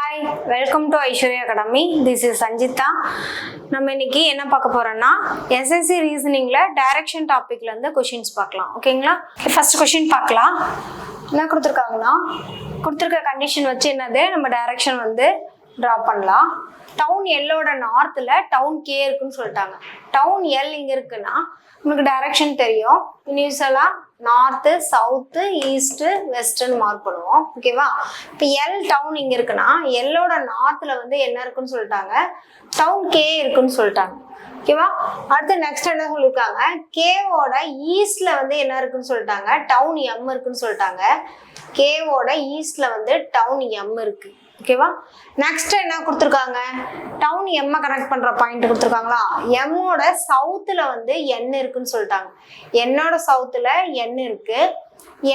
Hi, welcome to Aishwarya academy. This is Sanchita. நம்ம இன்னைக்கு என்ன பார்க்க போறோம்னா எஸ்எஸ்சி ரீசனிங்ல டைரக்ஷன் டாபிக்ல இருந்து கொஷின்ஸ் பார்க்கலாம். ஓகேங்களா? ஃபர்ஸ்ட் கொஷின் பார்க்கலாம். என்ன கொடுத்துருக்காங்கன்னா, கொடுத்துருக்க கண்டிஷன் வச்சு என்னது நம்ம டைரக்ஷன் வந்து ட்ரா பண்ணலாம். டவுன் எல்லோட நார்த்தில் டவுன் கே இருக்குன்னு சொல்லிட்டாங்க. டவுன் எல் இங்கே இருக்குன்னா நமக்கு டைரக்ஷன் தெரியும். யூனிவர்சலாக north, south, east, western mark பண்ணுவோம். ஓகேவா? இப்போ எல் டவுன் இங்கே இருக்குன்னா எல்லோட நார்த்தில் வந்து என்ன இருக்குன்னு சொல்லிட்டாங்க, டவுன் கே இருக்குன்னு சொல்லிட்டாங்க. ஓகேவா? அடுத்து நெக்ஸ்ட் என்ன சொல்லியிருக்காங்க, கேவோட ஈஸ்ட்ல வந்து என்ன இருக்குன்னு சொல்லிட்டாங்க, டவுன் எம் இருக்குன்னு சொல்லிட்டாங்க. கேவோட ஈஸ்ட்ல வந்து டவுன் எம் இருக்கு. ஓகேவா? நெக்ஸ்ட் என்ன கொடுத்துருக்காங்க, டவுன் எம்மை கனெக்ட் பண்ற பாயிண்ட் கொடுத்துருக்காங்களா. எம்மோட சவுத்துல வந்து என் இருக்குன்னு சொல்லிட்டாங்க. என்னோட சவுத்துல என் இருக்கு.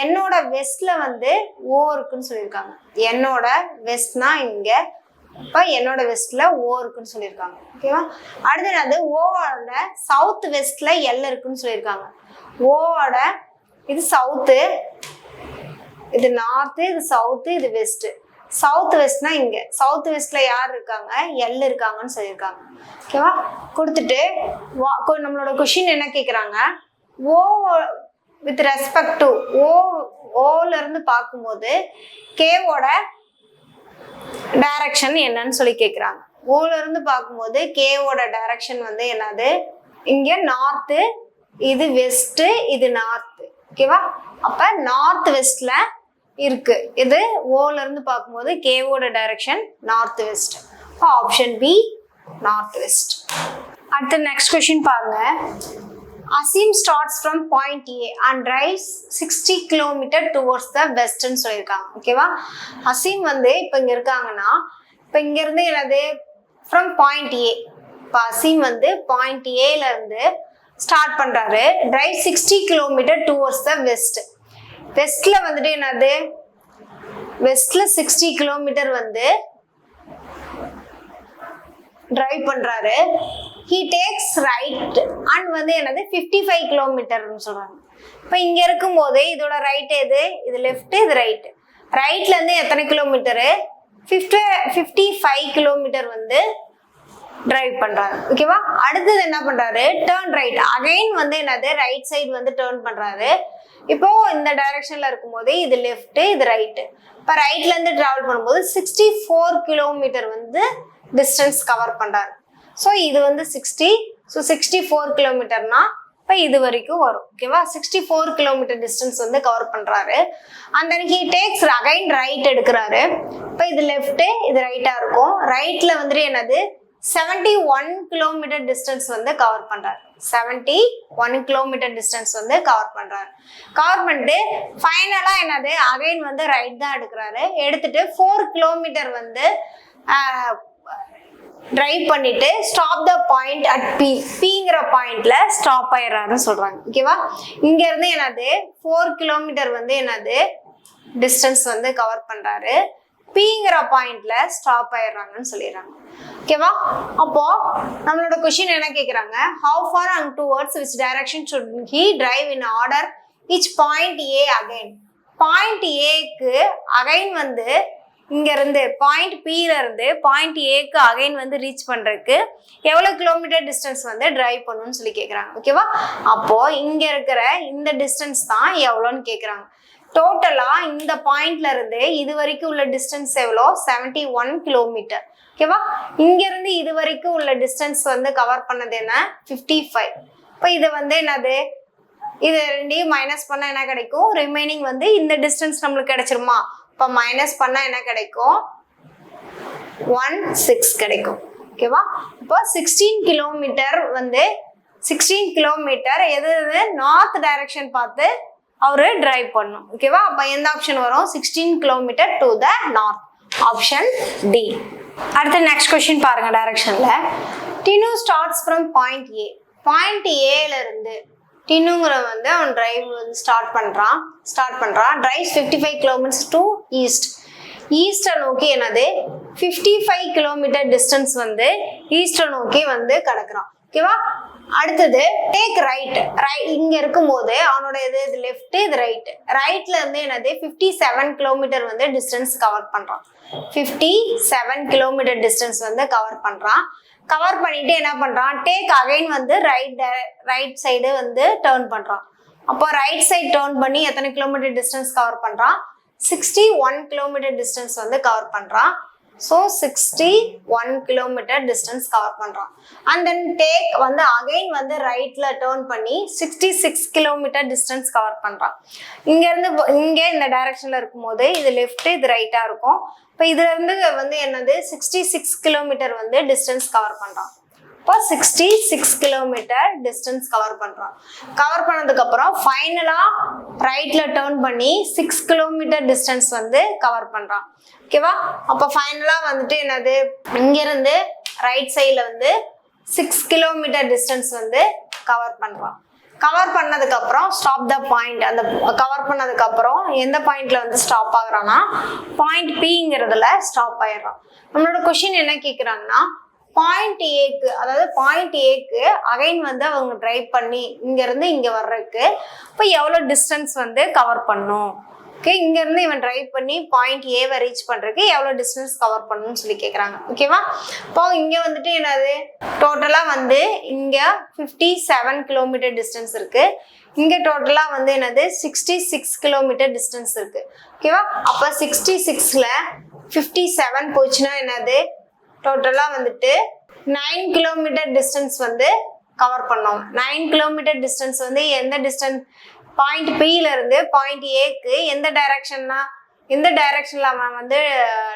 என்னோட வெஸ்ட்ல வந்து ஓ இருக்குன்னு சொல்லியிருக்காங்க. என்னோட வெஸ்ட்னா இங்க, இப்போ என்னோட வெஸ்ட்ல ஓ இருக்குன்னு சொல்லியிருக்காங்க. ஓகேவா? அடுத்து அது ஓவோட சவுத் வெஸ்ட்ல எல் இருக்குன்னு சொல்லியிருக்காங்க. ஓவோட இது சவுத்து, இது நார்த்து, இது சவுத்து, இது வெஸ்ட். சவுத் வெஸ்ட்னா இங்க, சவுத் வெஸ்ட்ல யார் இருக்காங்க, எல் இருக்காங்கன்னு சொல்லியிருக்காங்க. ஓகேவா? கொடுத்துட்டு நம்மளோட கொஷின் என்ன கேட்குறாங்க, ஓ வித் ரெஸ்பெக்ட் டு ஓல இருந்து பார்க்கும்போது கேவோட டைரக்ஷன் என்னன்னு சொல்லி கேட்குறாங்க. ஓல இருந்து பார்க்கும்போது கேவோட டைரக்ஷன் வந்து என்னது, இங்க நார்த்து, இது வெஸ்ட், இது நார்த்து. ஓகேவா? அப்ப நார்த் வெஸ்ட்ல இருக்கு. இது ஓல இருந்து பார்க்கும்போது கேவோட டைரக்ஷன் நார்த் வெஸ்ட். அப்போ ஆப்ஷன் பி நார்த் வெஸ்ட். அடுத்த நெக்ஸ்ட் கொஸ்டின் பாருங்க. Aseem starts from point A and drives 60 kilometre towards the வெஸ்ட்னு சொல்லியிருக்காங்க. ஓகேவா? அசீம் வந்து இப்போ இங்க இருக்காங்கன்னா, இப்போ இங்க இருந்து என்னது ஃப்ரம் பாயிண்ட் ஏ. இப்போ அசீம் வந்து பாயிண்ட் ஏல இருந்து ஸ்டார்ட் பண்றாரு. Drive 60 kilometre towards the west. வெஸ்ட்ல வந்துட்டு என்னது, வெஸ்ட்ல 60 கிலோமீட்டர் வந்து டிரைவ் பண்றாரு. he takes right and வந்து என்னது 55 கிலோமீட்டர்னு சொல்றாங்க. இப்போ இங்க இருக்கும் போது இதோட ரைட் எது, இது லெஃப்ட், இது ரைட். ரைட்ல இருந்து எத்தனை கிலோமீட்டரு, 55 கிலோமீட்டர் வந்து டிரைவ் பண்றாரு. ஓகேவா? அடுத்தது என்ன பண்றாரு, டேர்ன் ரைட். அகைன் வந்து என்னது ரைட் சைடு வந்து டேர்ன் பண்றாரு. இப்போ இந்த டைரக்ஷன்ல இருக்கும்போது இது லெஃப்ட், இது ரைட். இப்போ ரைட்ல இருந்து டிராவல் பண்ணும்போது 64 கிலோமீட்டர் வந்து டிஸ்டன்ஸ் கவர் பண்றாரு. ஸோ இது வந்து 60, ஸோ 64 கிலோமீட்டர்னா இப்போ இது வரைக்கும் வரும். ஓகேவா? 64 கிலோமீட்டர் டிஸ்டன்ஸ் வந்து கவர் பண்றாரு. And then he takes again right எடுக்கிறாரு. இப்போ இது லெஃப்ட், இது ரைட்டா இருக்கும். ரைட்ல வந்துட்டு என்னது 71 கிலோமீட்டர் டிஸ்டன்ஸ் வந்து கவர் பண்றாரு. 71 கிலோமீட்டர் டிஸ்டன்ஸ் வந்து கவர் பண்றாரு. கவர் பண்ணிட்டு ஃபைனலா என்னது அகைன் வந்து ரைட் தான் எடுக்கிறாரு. எடுத்துட்டு 4 கிலோமீட்டர் வந்து டிரைவ் பண்ணிட்டு stop the point at B. பிங்கிற பாயிண்ட்ல ஸ்டாப் ஆயிடுறாருன்னு சொல்றாங்க. ஓகேவா? இங்க இருந்து என்னது 4 கிலோமீட்டர் வந்து என்னது டிஸ்டன்ஸ் வந்து கவர் பண்றாரு. பிங்கிற பாயிண்ட்ல ஸ்டாப் ஆயிடுறாங்கன்னு சொல்லிடுறாங்க. ஓகேவா? அப்போ நம்மளோட கொஸ்டின் என்ன கேக்குறாங்க, how far and towards which direction should he drive in order each point A again. Point ஏக்கு அகைன் வந்து இங்க இருந்து பாயிண்ட் பில இருந்து பாயிண்ட் ஏக்கு அகைன் வந்து ரீச் பண்றதுக்கு எவ்வளவு கிலோமீட்டர் டிஸ்டன்ஸ் வந்து டிரைவ் பண்ணணும்னு சொல்லி கேக்குறாங்க. ஓகேவா? அப்போ இங்க இருக்கிற இந்த டிஸ்டன்ஸ் தான் எவ்வளோன்னு கேக்குறாங்க. டோட்டலா இந்த பாயிண்ட்ல இருந்து இது வரைக்கும் உள்ள டிஸ்டன்ஸ் எவ்வளோ, 71 கிலோமீட்டர். ஓகேவா? இங்க இருந்து இது வரைக்கும் உள்ள டிஸ்டன்ஸ் வந்து கவர் பண்ணது என்ன, 55. இப்போ இது வந்து என்னது, இது ரெண்டையும் மைனஸ் பண்ணா என்ன கிடைக்கும், ரிமைனிங் வந்து இந்த டிஸ்டன்ஸ் நம்மளுக்கு கிடைச்சிருமா. இப்போ மைனஸ் பண்ணா என்ன கிடைக்கும், 16 கிடைக்கும். ஓகேவா? இப்போ 16 கிலோமீட்டர் வந்து 16 கிலோமீட்டர் எது நார்த் டைரக்ஷன் பார்த்து அவரு டிரைவ் பண்ணும். ஓகேவா? அப்ப எந்த ஆப்ஷன் வரும், 16 kilometre to the north. Option D. அடுத்த நெக்ஸ்ட் கொஸ்டின் பாருங்க. டைரக்ஷன்ல டினு starts from point A. Point ஏல இருந்து டினுங்கிற வந்து அவன் டிரைவ் வந்து ஸ்டார்ட் பண்றான். Drives 55 kilometres to east. ஈஸ்டை நோக்கி என்னது 55 கிலோமீட்டர் டிஸ்டன்ஸ் வந்து ஈஸ்டை நோக்கி வந்து கிடக்குறான். ஓகேவா? அடுத்தது டேக் ரைட். இங்க இருக்கும் போது அவனோட இது லெஃப்ட், இது ரைட். ரைட்ல இருந்து என்னது 57 கிலோமீட்டர் வந்து டிஸ்டன்ஸ் கவர் பண்றான். 57 கிலோமீட்டர் டிஸ்டன்ஸ் வந்து கவர் பண்றான். கவர் பண்ணிட்டு என்ன பண்றான், டேக் அகைன் வந்து ரைட் சைடு வந்து டேர்ன் பண்றான். அப்போ ரைட் சைடு டேர்ன் பண்ணி எத்தனை கிலோமீட்டர் டிஸ்டன்ஸ் கவர் பண்றான், 61 கிலோமீட்டர் டிஸ்டன்ஸ் வந்து கவர் பண்றான். ஸோ 61 கிலோமீட்டர் டிஸ்டன்ஸ் கவர் பண்றான். அண்ட் தென் டேக் வந்து அகைன் வந்து ரைட்ல டேர்ன் பண்ணி 66 கிலோமீட்டர் டிஸ்டன்ஸ் கவர் பண்றான். இங்க இருந்து இங்க இந்த டைரக்ஷன்ல இருக்கும்போது இது லெஃப்ட் இது ரைட்டா இருக்கும். இப்போ இதுல இருந்து வந்து என்னது 66 கிலோமீட்டர் வந்து டிஸ்டன்ஸ் கவர் பண்றான். இப்போ 66 கிலோமீட்டர் டிஸ்டன்ஸ் கவர் பண்றான். கவர் பண்ணதுக்கு அப்புறம் ஃபைனலா ரைட்ல டேர்ன் பண்ணி 6 கிலோமீட்டர் டிஸ்டன்ஸ் வந்து கவர் பண்றான். ஓகேவா? அப்போ ஃபைனலா வந்துட்டு என்னது, இங்க இருந்து ரைட் சைட்ல வந்து 6 கிலோமீட்டர் டிஸ்டன்ஸ் வந்து கவர் பண்றான். கவர் பண்ணதுக்கு அப்புறம் ஸ்டாப் த பாயிண்ட். அந்த கவர் பண்ணதுக்கு அப்புறம் எந்த பாயிண்ட்ல வந்து ஸ்டாப் ஆகுறான்னா பாயிண்ட் பிங்கிறதுல ஸ்டாப் ஆயிடுறான். நம்மளோட கொஸ்டின் என்ன கேக்குறாங்கன்னா, பாயிண்ட் ஏக்கு, அதாவது பாயிண்ட் ஏக்கு அகைன் வந்து அவங்க டிரைவ் பண்ணி இங்க இருந்து இங்க வர்றதுக்கு இப்போ எவ்வளவு டிஸ்டன்ஸ் வந்து கவர் பண்ணும். ஓகே, இங்க இருந்து இவன் டிரைவ் பண்ணி பாயிண்ட் ஏவை ரீச் பண்றதுக்கு எவ்வளவு டிஸ்டன்ஸ் கவர் பண்ணணும்னு சொல்லி கேக்குறாங்க. ஓகேவா? இப்போ இங்க வந்துட்டு என்னது, டோட்டலா வந்து இங்க 57 கிலோமீட்டர் டிஸ்டன்ஸ் இருக்கு. இங்க டோட்டலா வந்து என்னது 66 கிலோமீட்டர் டிஸ்டன்ஸ் இருக்கு. ஓகேவா? அப்ப 66ல 57 போச்சுன்னா என்னது, டோட்டலா வந்துட்டு 9 கிலோமீட்டர் டிஸ்டன்ஸ் வந்து கவர் பண்ணோம். 9 கிலோமீட்டர் டிஸ்டன்ஸ் வந்து எந்த டிஸ்டன்ஸ், பாயிண்ட் பில இருந்து பாயிண்ட் ஏக்கு எந்த டைரக்ஷன்ல அவன் வந்து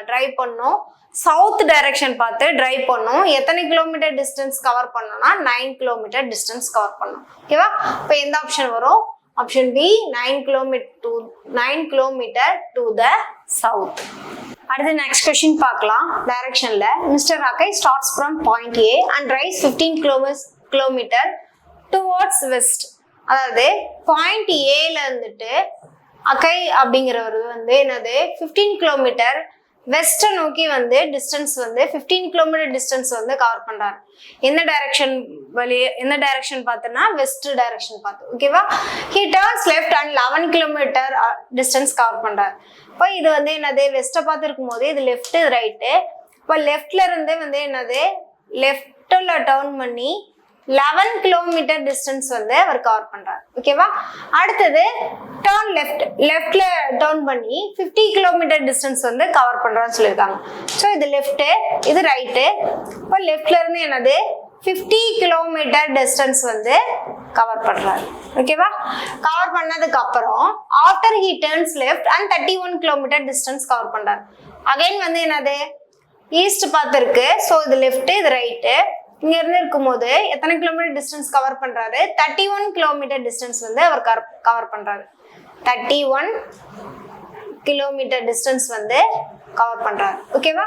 டிரைவ் பண்ணும், சவுத் டைரக்ஷன் பார்த்து டிரைவ் பண்ணும். எத்தனை கிலோமீட்டர் டிஸ்டன்ஸ் கவர் பண்ணோம்னா 9 கிலோமீட்டர் டிஸ்டன்ஸ் கவர் பண்ணும். ஓகேவா? இப்போ எந்த ஆப்ஷன் வரும், option B 9 kilometre to the south. அடுத்து நெக்ஸ்ட் கொஸ்டின் பார்க்கலாம். டைரக்ஷன்ல மிஸ்டர் அகை starts from point A and rides 15 kilometre towards west. அதாவது பாயிண்ட் ஏல இருந்துட்டு அகை அப்படிங்கிறவர் வந்து என்னது 15 கிலோமீட்டர் வெஸ்ட்டை நோக்கி வந்து டிஸ்டன்ஸ் வந்து 15 கிலோமீட்டர் டிஸ்டன்ஸ் வந்து கவர் பண்றாரு. என்ன டைரக்ஷன் பார்த்தோன்னா வெஸ்ட் டைரக்ஷன் பார்த்து. ஓகேவா? He turns left and 11 kilometre distance cover பண்றாரு. இப்போ இது வந்து என்னது, வெஸ்ட்டை பார்த்து இருக்கும் போது இது லெஃப்ட் ரைட்டு. இப்போ லெஃப்ட்ல இருந்து வந்து என்னது, லெஃப்ட்ல டர்ன் பண்ணி 11 கிலோமீட்டர் டிஸ்டன்ஸ் வந்து அவர் கவர் பண்றாரு. ஓகேவா? அடுத்தது டர்ன் லெஃப்ட்ல டர்ன் பண்ணி 50 கிலோமீட்டர் டிஸ்டன்ஸ் வந்து கவர் பண்றான்னு சொல்லியிருக்காங்க. ஸோ இது லெஃப்ட் இது ரைட்டு. இப்போ லெஃப்ட்ல இருந்து என்னது 50 கிலோமீட்டர் டிஸ்டன்ஸ் வந்து கவர் பண்றாரு. ஓகேவா? கவர் பண்ணதுக்கு அப்புறம் after he turns left and 31 kilometre distance cover பண்றாரு. அகைன் வந்து என்னது ஈஸ்ட் பார்த்து இருக்கு. ஸோ இது லெஃப்ட் இது ரைட்டு. இங்க இருந்து இருக்கும்போது எத்தனை கிலோமீட்டர் டிஸ்டன்ஸ் கவர் பண்றாரு, 31 கிலோமீட்டர் டிஸ்டன்ஸ் வந்து அவர் கவர் பண்றாரு. 31 கிலோமீட்டர் டிஸ்டன்ஸ் வந்து கவர் பண்றாரு. ஓகேவா?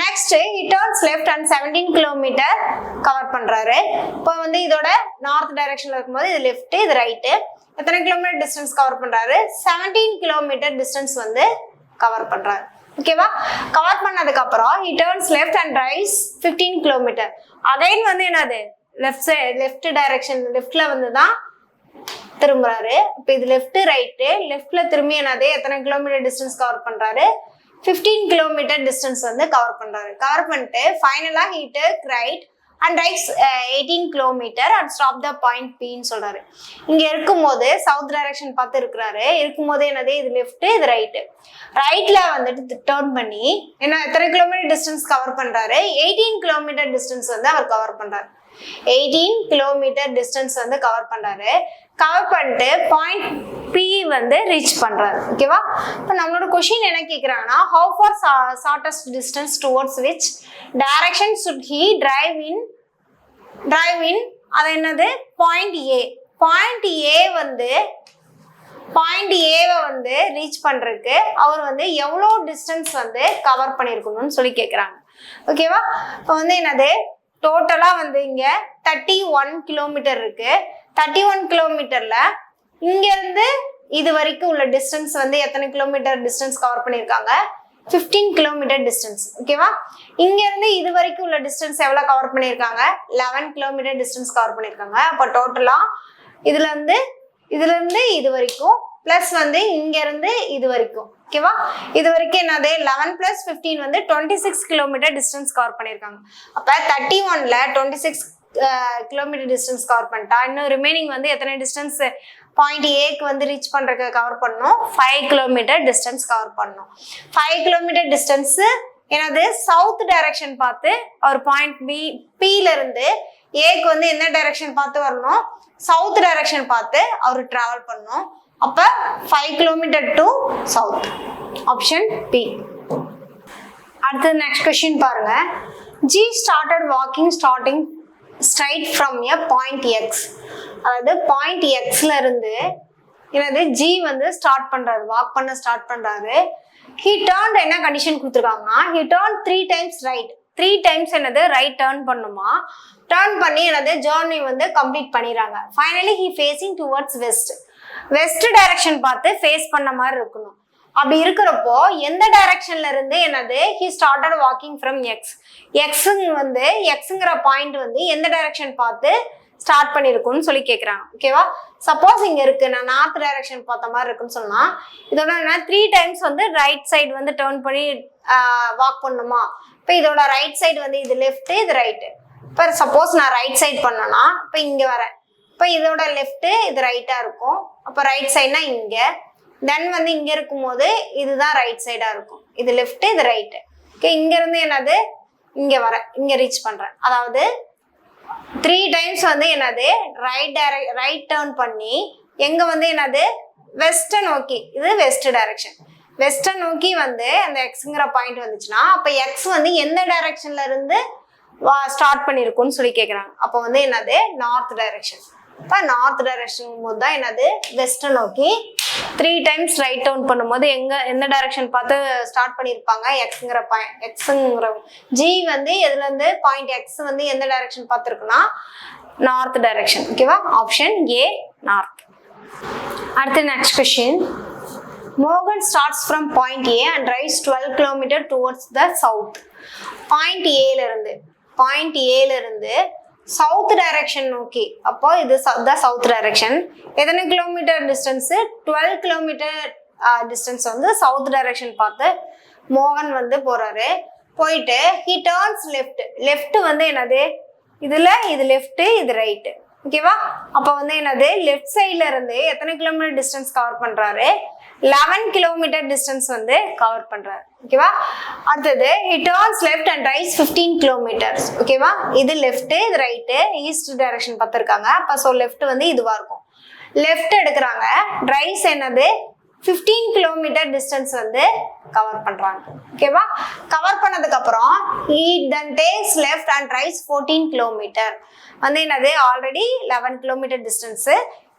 Next he turns left and 17 kilometre cover பண்றாரு. இப்போ வந்து இதோட நார்த் டைரக்ஷன்ல இருக்கும்போது இது லெஃப்ட் இது ரைட்டு. எத்தனை கிலோமீட்டர் டிஸ்டன்ஸ் கவர் பண்றாரு, 17 கிலோமீட்டர் டிஸ்டன்ஸ் வந்து கவர் பண்றாரு. ஓகேவா? கவர் பண்ணதுக்கு அப்புறம் he turns left and drives 15 kilometre. Again வந்து என்னது லெஃப்ட் டைரக்ஷன், லெஃப்ட்ல வந்து தான் திரும்புறாரு. இப்போ இது லெஃப்ட் ரைட்டு. லெஃப்ட்ல திரும்பி என்னது எத்தனை கிலோமீட்டர் டிஸ்டன்ஸ் கவர் பண்றாரு, 15 கிலோமீட்டர் டிஸ்டன்ஸ் வந்து கவர் பண்றாரு. கவர் பண்ணிட்டு ஃபைனலா he took right and rides 18 kilometre and stop the point பின்னு சொல்றாரு. இங்க இருக்கும்போது சவுத் டைரக்ஷன் பார்த்து இருக்கிறாரு. இருக்கும்போது என்னது இது லெஃப்ட் இது ரைட்டு. ரைட்ல வந்துட்டு டர்ன் பண்ணி என்ன எத்தனை கிலோமீட்டர் டிஸ்டன்ஸ் கவர் பண்றாரு, 18 கிலோமீட்டர் டிஸ்டன்ஸ் வந்து அவர் கவர் பண்றாரு. 18 கிலோமீட்டர் டிஸ்டன்ஸ் வந்து கவர் பண்றாரு. கவர் பண்ணிட்டு பாயிண்ட் பி வந்து ரீச் பண்றாரு. ஓகேவா? இப்போ நம்மளோட கொஸ்டின் என்ன கேட்குறாங்கன்னா, how far shortest distance towards which direction should he drive in அது என்னது பாயிண்ட் ஏ. பாயிண்ட் ஏ வந்து பாயிண்ட் ஏவை வந்து ரீச் பண்றதுக்கு அவர் வந்து எவ்வளோ டிஸ்டன்ஸ் வந்து கவர் பண்ணியிருக்கணும்னு சொல்லி கேட்குறாங்க. ஓகேவா? இப்போ வந்து என்னது டோட்டலா வந்து இங்க 31 கிலோமீட்டர் இருக்கு. 31 கிலோமீட்டர்ல இங்க இருந்து இது வரைக்கும் உள்ள டிஸ்டன்ஸ் வந்து எத்தனை கிலோமீட்டர் டிஸ்டன்ஸ் கவர் பண்ணியிருக்காங்க, 15 கிலோமீட்டர் டிஸ்டன்ஸ். ஓகேவா? இங்க இருந்து இது வரைக்கும் உள்ள டிஸ்டன்ஸ் எவ்வளவு கவர் பண்ணியிருக்காங்க, 11 கிலோமீட்டர் டிஸ்டன்ஸ் கவர் பண்ணியிருக்காங்க. அப்போ டோட்டலா இதுல இருந்து இது வரைக்கும் பிளஸ் வந்து இங்க இருந்து இது வரைக்கும் ஓகேவா? இது வரைக்கும் என்னது 11 + 15 வந்து 26 கிலோமீட்டர் டிஸ்டன்ஸ் கவர் பண்ணியிருக்காங்க. அப்போ 31ல 26 கிலோமீட்டர் டிஸ்டன்ஸ் கவர் பண்ணிட்டா இன்னும் ரிமைனிங் வந்து எத்தனை டிஸ்டன்ஸ் பாயிண்ட் ஏக்கு வந்து ரீச் பண்ணுறதுக்கு கவர் பண்ணணும்? 5 கிலோமீட்டர் டிஸ்டன்ஸ் கவர் பண்ணணும். 5 கிலோமீட்டர் டிஸ்டன்ஸ் என்னது சவுத் டைரக்ஷன் பார்த்து அவர் பாயிண்ட் பில இருந்து ஏக்கு வந்து என்ன டைரக்ஷன் பார்த்து வரணும்? சவுத் டைரக்ஷன் பார்த்து அவர் டிராவல் பண்ணணும். அப்போ 5 kilometre to south. Option B. அடுத்து நெக்ஸ்ட் கொஸ்டின் பாருங்க. G started walking straight from a point X. அதாவது பாயிண்ட் எக்ஸ்ல இருந்து என்னது ஜி வந்து ஸ்டார்ட் பண்றாரு, வாக் பண்ண ஸ்டார்ட் பண்றாரு. ஹி டர்ன்ட் என்ன கண்டிஷன் கொடுத்துருக்காங்கன்னா he turn 3 times right. 3 times என்னது ரைட் டர்ன் பண்ணுமா. டர்ன் பண்ணி என்னது ஜேர்னி வந்து கம்ப்ளீட் பண்ணிடுறாங்க. Finally he facing towards west direction பார்த்து ஃபேஸ் பண்ண மாதிரி இருக்கணும். அப்படி இருக்கிறப்போ எந்த டைரக்ஷன்ல இருந்து என்னது ஹி ஸ்டார்டட் வாக்கிங் ஃப்ரம் எக்ஸுங்கிற பாயிண்ட் வந்து எந்த டைரக்ஷன் பார்த்து ஸ்டார்ட் பண்ணிருக்கும்னு சொல்லி கேட்குறாங்க. ஓகேவா? சப்போஸ் இங்க இருக்கு நான் நார்த் டைரக்ஷன் பார்த்த மாதிரி இருக்குன்னு சொன்னா இதோட என்ன 3 times வந்து ரைட் சைடு வந்து டர்ன் பண்ணி வாக் பண்ணுமா. இப்போ இதோட ரைட் சைடு வந்து இது லெஃப்ட், இது ரைட்டு. இப்போ சப்போஸ் நான் ரைட் சைடு பண்ணேன்னா இப்போ இங்க வரேன். இப்போ இதோட லெஃப்ட், இது ரைட்டா இருக்கும். அப்போ ரைட் சைடுனா இங்க. தென் வந்து இங்க இருக்கும்போது இதுதான் ரைட் சைடா இருக்கும். இது லெஃப்ட், இது ரைட்டு. ஓகே, இங்க இருந்து என்னது இங்க வரேன், இங்க ரீச் பண்றேன். அதாவது 3 times வந்து என்னது ரைட் டர்ன் பண்ணி எங்க வந்து என்னது வெஸ்ட நோக்கி, இது வெஸ்ட் டைரக்ஷன், வெஸ்ட நோக்கி வந்து அந்த எக்ஸ்ங்கிற பாயிண்ட் வந்துச்சுன்னா அப்ப எக்ஸ் வந்து எந்த டைரக்ஷன்ல இருந்து ஸ்டார்ட் பண்ணிருக்கும்னு சொல்லி கேட்குறாங்க. அப்போ வந்து என்னது நார்த் டைரக்ஷன். இப்போ நார்த் டைரக்ஷன் போது தான் என்னது வெஸ்ட் நோக்கி 3 times ரைட் டர்ன் பண்ணும்போது எந்த டைரக்ஷன் பார்த்து ஸ்டார்ட் பண்ணியிருப்பாங்க? எக்ஸுங்கிற ஜி வந்து எதுல இருந்து பாயிண்ட் எக்ஸ் வந்து எந்த டைரக்ஷன் பார்த்துருக்குன்னா நார்த் டைரக்ஷன். ஓகேவா? Option A north. அடுத்து நெக்ஸ்ட் கொஸ்டின். மோகன் starts from point A and rice 12 kilometre towards the south. Point ஏல இருந்து சவுத் டைரக்ஷன் நோக்கி. அப்போ இது சவுத் டைரக்ஷன். எத்தனை கிலோமீட்டர் டிஸ்டன்ஸ்? 12 கிலோமீட்டர் டிஸ்டன்ஸ் வந்து சவுத் டைரக்ஷன் பார்த்து மோகன் வந்து போறாரு. போயிட்டு ஹி டர்ன்ஸ் லெஃப்ட் வந்து என்னது இது லெஃப்ட், இது ரைட்டு. ஓகேவா? அப்போ வந்து என்னது லெஃப்ட் சைட்ல இருந்து எத்தனை கிலோமீட்டர் டிஸ்டன்ஸ் கவர் பண்றாரு? 11 கிலோமீட்டர் டிஸ்டன்ஸ் வந்து கவர் பண்றாரு. ஓகேவா? அடுத்தது he turns left and rides 15 kilometres. ஓகேவா? இது லெஃப்ட், இது ரைட்டு, ஈஸ்ட் டைரக்ஷன் பார்த்துருக்காங்க. அப்போ ஸோ லெஃப்ட் வந்து இதுவா இருக்கும். லெஃப்ட் எடுக்கிறாங்க. ரைஸ் என்னது 15 கிலோமீட்டர் டிஸ்டன்ஸ் வந்து கவர் பண்றாங்க. ஓகேவா? கவர் பண்ணதுக்கு அப்புறம் he then takes left and rides 14 kilometre. வந்து என்னது ஆல்ரெடி 11 கிலோமீட்டர் டிஸ்டன்ஸ்.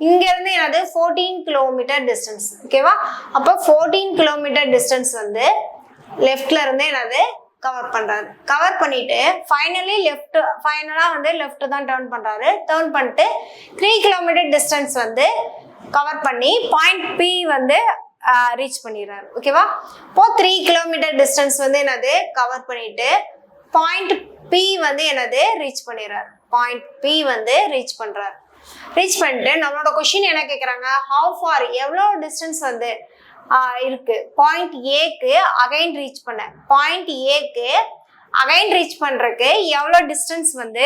இங்க இருந்து என்னது 14 கிலோமீட்டர் டிஸ்டன்ஸ். ஓகேவா? அப்போ 14 கிலோமீட்டர் டிஸ்டன்ஸ் வந்து லெஃப்ட்ல இருந்து என்னது கவர் பண்றாரு. கவர் பண்ணிட்டு ஃபைனலா வந்து லெஃப்ட் தான் டர்ன் பண்றாரு. டர்ன் பண்ணிட்டு 3 கிலோமீட்டர் டிஸ்டன்ஸ் வந்து கவர் பண்ணி பாயிண்ட் பி வந்து ரீச் பண்ணிடுறாரு. ஓகேவா? இப்போ 3 கிலோமீட்டர் டிஸ்டன்ஸ் வந்து என்னது கவர் பண்ணிட்டு பாயிண்ட் பி வந்து என்னது ரீச் பண்ணிடுறாரு. பாயிண்ட் பி வந்து ரீச் பண்றாரு. ரீச் பண்ணிட்டு நம்மளோட கொஸ்டின் என்ன கேட்குறாங்க? ஹவு ஃபார், எவ்வளோ டிஸ்டன்ஸ் வந்து இருக்கு பாயிண்ட் ஏக்கு அகைன் ரீச் பண்ண. பாயிண்ட் ஏக்கு அகைன் ரீச் பண்றதுக்கு எவ்வளோ டிஸ்டன்ஸ் வந்து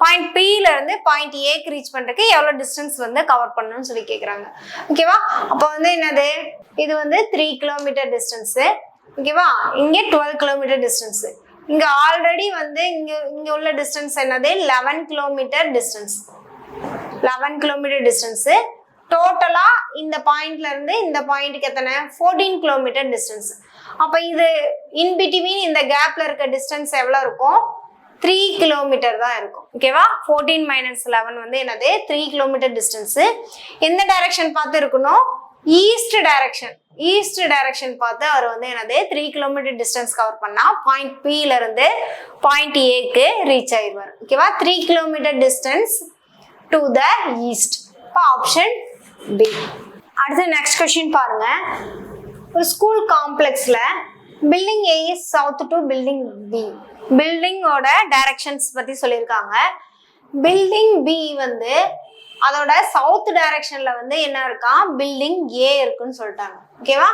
பாயிண்ட் பில இருந்து பாயிண்ட் ஏக்கு ரீச் பண்றதுக்கு எவ்வளோ டிஸ்டன்ஸ் வந்து கவர் பண்ணணும்னு சொல்லி கேட்குறாங்க. ஓகேவா? அப்போ வந்து என்னது இது வந்து 3 கிலோமீட்டர் டிஸ்டன்ஸ். ஓகேவா? இங்கே 12 கிலோமீட்டர் டிஸ்டன்ஸ். இங்க ஆல்ரெடி வந்து இங்க உள்ள டிஸ்டன்ஸ் என்னது 11 கிலோமீட்டர் டிஸ்டன்ஸ். 11 kilometre distance. டோட்டலா இந்த பாயிண்ட்ல இருந்து இந்த பாயிண்ட்க்கு எத்தனை 14 கிலோமீட்டர் டிஸ்டன்ஸ். அப்ப இது இன் பிட்வீன் இந்த கேப்ல இருக்க டிஸ்டன்ஸ் எவ்வளவு இருக்கும்? 3 கிலோமீட்டர் தான் இருக்கும். ஓகேவா? 14 - 11 வந்து என்னது 3 கிலோமீட்டர் டிஸ்டன்ஸ். எந்த டைரக்ஷன் பார்த்து இருக்கணும்? ஈஸ்ட் டைரக்ஷன் பார்த்து அவர் வந்து என்னது 3 கிலோமீட்டர் டிஸ்டன்ஸ் கவர் பண்ணா பாயிண்ட் பில இருந்து பாயிண்ட் ஏக்கு ரீச் ஆயிடுவார். ஓகேவா? 3 kilometre distance to the east. Option B. அடுத்து நெக்ஸ்ட் கொஸ்டின் பாருங்க. ஒரு ஸ்கூல் காம்ப்ளெக்ஸ்ல building A is south to building B. பில்டிங்கோட டைரக்ஷன்ஸ் பத்தி சொல்லியிருக்காங்க. பில்டிங் பி வந்து அதோட சவுத் டைரக்ஷன்ல வந்து என்ன இருக்கா? பில்டிங் ஏ இருக்குன்னு சொல்லிட்டாங்க. ஓகேவா?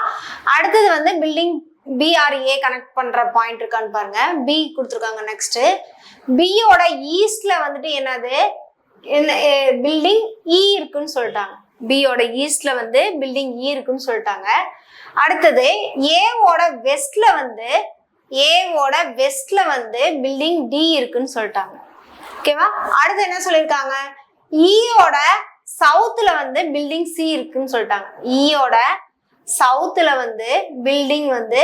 அடுத்தது வந்து பில்டிங் பிஆர்ஏ கனெக்ட் பண்ற பாயிண்ட் இருக்கான்னு பாருங்க. பி கொடுத்துருக்காங்க. நெக்ஸ்ட் பியோட ஈஸ்ட்ல வந்துட்டு என்னது பில்டிங் இ இருக்குன்னு சொல்லிட்டாங்க. பியோட ஈஸ்ட்ல வந்து பில்டிங் இ இருக்குன்னு சொல்லிட்டாங்க. அடுத்தது ஏவோட வெஸ்ட்ல வந்து பில்டிங் டி இருக்குன்னு சொல்லிட்டாங்க. ஓகேவா? அடுத்து என்ன சொல்லியிருக்காங்க, ஈயோட சவுத்துல வந்து பில்டிங் சி இருக்குன்னு சொல்லிட்டாங்க. ஈயோட சவுத்துல வந்து பில்டிங் வந்து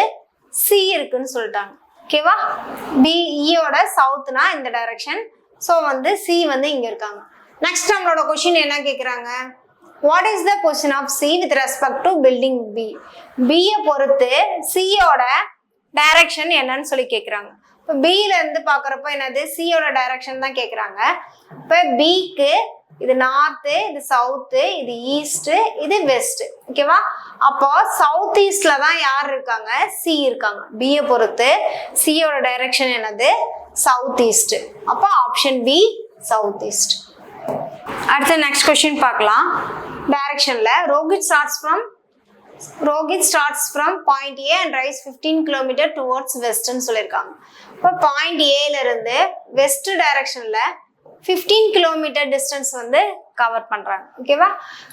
சி இருக்குன்னு சொல்லிட்டாங்க. ஓகேவா? ஈயோட சவுத்னா இந்த டைரக்ஷன். ஸோ வந்து சி வந்து இங்க இருக்காங்க. நெக்ஸ்ட் நம்மளோட கொஸ்டின் என்ன கேட்குறாங்க, what is the position of C with respect to building B? பியை பொறுத்து சியோட டைரக்ஷன் என்னன்னு சொல்லி கேட்குறாங்க. இப்போ பியில இருந்து பார்க்குறப்ப என்னது சியோட டைரக்ஷன் தான் கேட்குறாங்க. இப்போ பிக்கு இது நார்த்து, இது சவுத்து, இது ஈஸ்ட், இது வெஸ்ட். ஓகேவா? அப்போ சவுத் ஈஸ்ட்ல தான் யார் இருக்காங்க, சி இருக்காங்க. பியை பொறுத்து சியோட டைரக்ஷன் என்னது, சவுத் ஈஸ்ட். அப்போ ஆப்ஷன் பி சவுத் ஈஸ்ட். அடுத்த நெக்ஸ்ட் கொஸ்டின் பார்க்கலாம். டைரக்ஷன்ல Rohit starts from point A and rise 15 km towards west ன்னு சொல்லியிருக்காங்க. இப்போ பாயிண்ட் ஏல இருந்து வெஸ்ட் டைரக்ஷன்ல 15 கிலோமீட்டர் டிஸ்டன்ஸ் வந்து கவர் பண்றாங்க. ஓகேவா?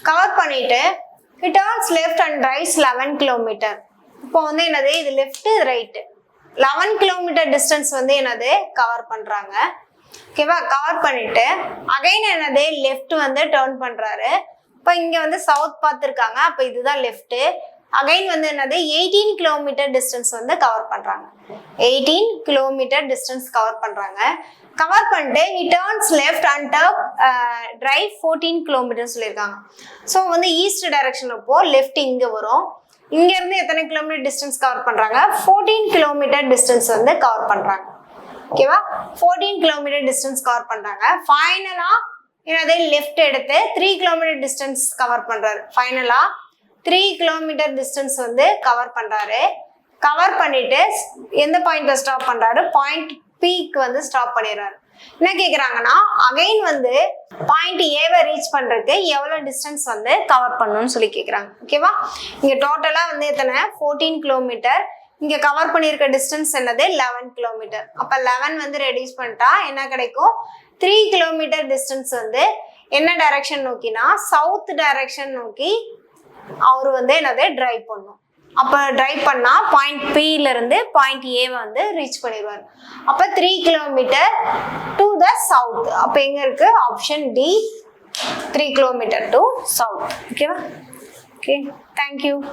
கவர் பண்ணிட்டு it turns left and rise 11 kilometre. இப்போ வந்து என்னது, இது லெஃப்ட் இது ரைட் 11 கிலோமீட்டர் டிஸ்டன்ஸ் வந்து என்னது கவர் பண்றாங்க. ஓகேவா? கவர் பண்ணிட்டு அகைன் என்னது லெஃப்ட் வந்து டர்ன் பண்றாரு. இப்போ இங்க வந்து சவுத் பார்த்துருக்காங்க. அப்போ இதுதான் லெஃப்ட். அகைன் வந்து என்னது 18 கிலோமீட்டர் டிஸ்டன்ஸ் வந்து கவர் பண்றாங்க. 18 கிலோமீட்டர் டிஸ்டன்ஸ் கவர் பண்றாங்க. கவர் பண்ணிட்டு he turns left and drive 14 kilometre சொல்லியிருக்காங்க. ஸோ வந்து ஈஸ்ட் டைரக்ஷன் அப்போ லெஃப்ட் இங்க வரும். இங்க இருந்து எத்தனை கிலோமீட்டர் டிஸ்டன்ஸ் கவர் பண்றாங்க, 14 கிலோமீட்டர் டிஸ்டன்ஸ் வந்து கவர் பண்றாங்க. ஓகேவா? 14 கிலோமீட்டர் டிஸ்டன்ஸ் கவர் பண்றாங்க. ஃபைனலா என்னது லெஃப்ட் எடுத்து 3 கிலோமீட்டர் டிஸ்டன்ஸ் கவர் பண்றாரு. ஃபைனலா 3 கிலோமீட்டர் டிஸ்டன்ஸ் வந்து கவர் பண்றாரு. கவர் பண்ணிட்டு எந்த பாயிண்ட்ல ஸ்டாப் பண்றாரு, பாயிண்ட் பீக்கு வந்து ஸ்டாப் பண்ணிடுறாரு. என்ன கேக்குறாங்கன்னா அகைன் வந்து பாயிண்ட் ஏவை ரீச் பண்றதுக்கு எவ்வளவு டிஸ்டன்ஸ் வந்து கவர் பண்ணணும்னு சொல்லி கேக்குறாங்க. ஓகேவா? இங்க டோட்டலா வந்து எத்தனை 14 கிலோமீட்டர். இங்க கவர் பண்ணிருக்க டிஸ்டன்ஸ் என்னது 11 கிலோமீட்டர். அப்ப 11 வந்து ரெடியூஸ் பண்ணிட்டா என்ன கிடைக்கும், 3 கிலோமீட்டர் டிஸ்டன்ஸ் வந்து என்ன டைரக்ஷன் நோக்கினா சவுத் டைரக்ஷன் நோக்கி அவரு வந்து என்னது டிரைவ் பண்ணும். அப்ப டிரைவ் பண்ணா பாயிண்ட் பில இருந்து பாயிண்ட் ஏ வந்து ரீச் பண்ணிடுவார். அப்ப 3 கிலோமீட்டர் டு த சவுத். அப்ப எங்க இருக்கு, option D 3 kilometre to south. ஓகேவா? Okay, thank you.